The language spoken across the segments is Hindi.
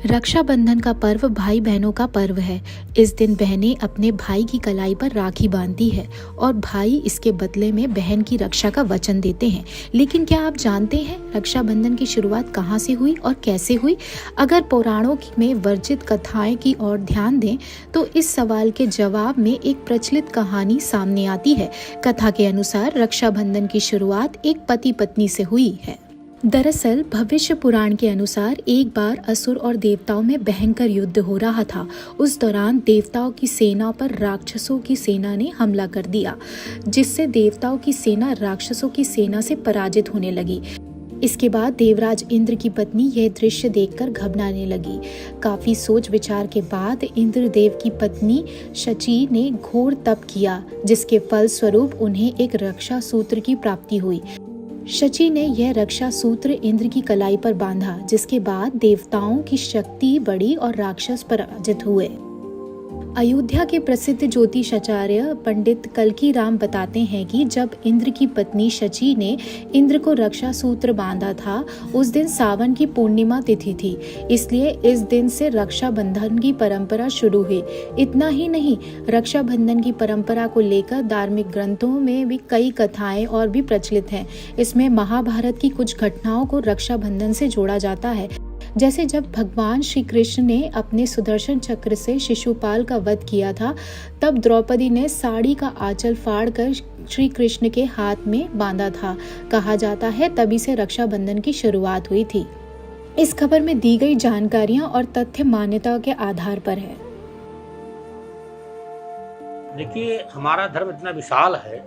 रक्षाबंधन का पर्व भाई बहनों का पर्व है। इस दिन बहनें अपने भाई की कलाई पर राखी बांधती है और भाई इसके बदले में बहन की रक्षा का वचन देते हैं। लेकिन क्या आप जानते हैं रक्षाबंधन की शुरुआत कहाँ से हुई और कैसे हुई? अगर पुराणों में वर्जित कथाएं की ओर ध्यान दें तो इस सवाल के जवाब में एक प्रचलित कहानी सामने आती है। कथा के अनुसार रक्षाबंधन की शुरुआत एक पति पत्नी से हुई है। दरअसल भविष्य पुराण के अनुसार एक बार असुर और देवताओं में भयंकर युद्ध हो रहा था। उस दौरान देवताओं की सेना पर राक्षसों की सेना ने हमला कर दिया, जिससे देवताओं की सेना राक्षसों की सेना से पराजित होने लगी। इसके बाद देवराज इंद्र की पत्नी यह दृश्य देखकर घबराने लगी। काफी सोच विचार के बाद इंद्रदेव की पत्नी शची ने घोर तप किया, जिसके फल स्वरूप उन्हें एक रक्षा सूत्र की प्राप्ति हुई। शची ने यह रक्षा सूत्र इंद्र की कलाई पर बांधा, जिसके बाद देवताओं की शक्ति बढ़ी और राक्षस पराजित हुए। अयोध्या के प्रसिद्ध ज्योतिषाचार्य पंडित कल्की राम बताते हैं कि जब इंद्र की पत्नी शची ने इंद्र को रक्षा सूत्र बांधा था, उस दिन सावन की पूर्णिमा तिथि थी। इसलिए इस दिन से रक्षाबंधन की परंपरा शुरू हुई। इतना ही नहीं, रक्षाबंधन की परंपरा को लेकर धार्मिक ग्रंथों में भी कई कथाएं और भी प्रचलित हैं। इसमें महाभारत की कुछ घटनाओं को रक्षाबंधन से जोड़ा जाता है। जैसे जब भगवान श्री कृष्ण ने अपने सुदर्शन चक्र से शिशुपाल का वध किया था, तब द्रौपदी ने साड़ी का आंचल फाड़कर श्री कृष्ण के हाथ में बांधा था। कहा जाता है तभी से रक्षाबंधन की शुरुआत हुई थी। इस खबर में दी गई जानकारियां और तथ्य मान्यता के आधार पर है। देखिए, हमारा धर्म इतना विशाल है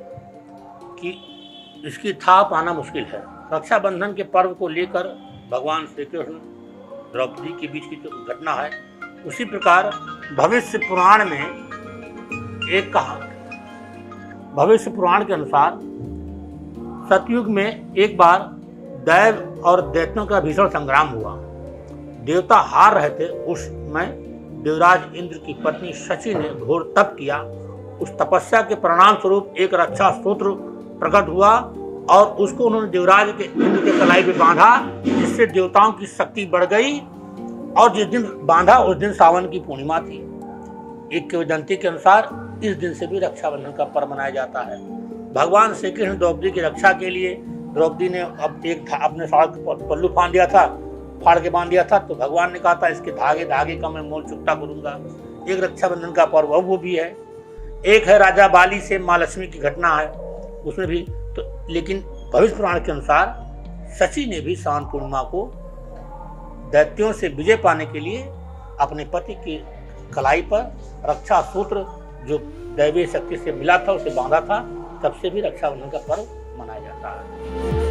कि इसकी था पाना मुश्किल है। रक्षाबंधन के पर्व को लेकर भगवान श्री कृष्ण द्रौपदी के बीच की जो घटना है, उसी प्रकार भविष्य पुराण में एक कहानी। भविष्य पुराण के अनुसार सतयुग में एक बार दैव और दैत्यों का भीषण संग्राम हुआ। देवता हार रहे थे। उस समय देवराज इंद्र की पत्नी शची ने घोर तप किया। उस तपस्या के परिणाम स्वरूप एक रक्षा सूत्र प्रकट हुआ और उसको उन्होंने देवराज के इंद्र के कलाई पे बांधा, जिससे देवताओं की शक्ति बढ़ गई। और जिस दिन बांधा उस दिन सावन की पूर्णिमा थी। एक किंवदंती के अनुसार इस दिन से भी रक्षाबंधन का पर्व मनाया जाता है। भगवान श्री कृष्ण द्रौपदी की रक्षा के लिए, द्रौपदी ने अब एक अपने साड़ पल्लू फाड़ दिया था, फाड़ के बांध दिया था, तो भगवान ने कहा था इसके धागे धागे का मैं मोल चुकता करूंगा। एक रक्षाबंधन का पर्व वो भी है। एक है राजा बाली से माँ लक्ष्मी की घटना है, उसमें भी तो। लेकिन भविष्य पुराण के अनुसार शची ने भी सावन पूर्णिमा को दैत्यों से विजय पाने के लिए अपने पति की कलाई पर रक्षा सूत्र जो दैवीय शक्ति से मिला था उसे बांधा था। तब से भी रक्षाबंधन का पर्व मनाया जाता है।